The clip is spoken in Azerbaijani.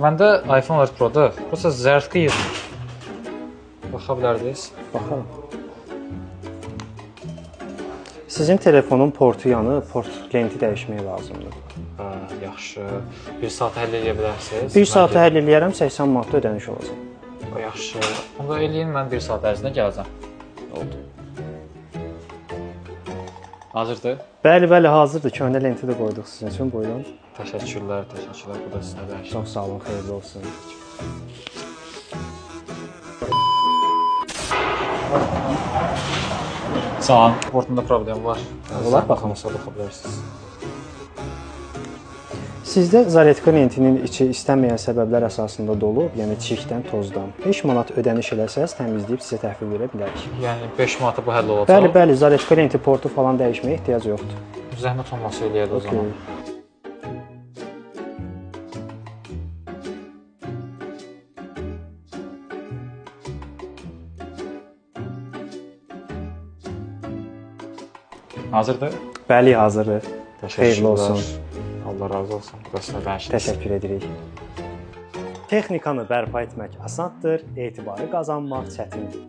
Məndə iPhone 14 Pro-da prosta zərfqi yığmır. Baxa bilərdiniz. Baxalım. Sizin telefonun portu yanı, port lenti dəyişmək lazımdır. Hə, yaxşı. 1 saat həll edə bilərsiniz. 1 saat həll eləyərəm, 80 manat ödəniş olacaq. Yaxşı. Onda eləyin, mən 1 saat ərzində gələcəm. Oldu. Hazırdır? Bəli, hazırdır. Köhnə lenti də qoyduq sizin üçün. Buyurun. Təşəkkürlər. Bu da sizə dəyişir. Çox sağ olun, xeyirli olsun. Sağ portunda problem var. Olar baxın. Baxa bilərsiniz. Sizdə zaretka lentinin içi istənməyən səbəblər əsasında dolub, yəni çirkdən, tozdan. 5 manat ödəniş eləsəz, təmizləyib sizə təhvil verə bilərik. Yəni 5 manata bu həll olacaq? Bəli, zaretka lenti portu falan dəyişməyə ehtiyac yoxdur. Zəhmət olmasa eləyək o zaman. Hazırdır? Bəli, hazırdır. Xeyirli olsun. Allah razı olsun. Təşəkkür edirik. Texnikanı bərpa etmək asandır, etibarı qazanmaq çətindir.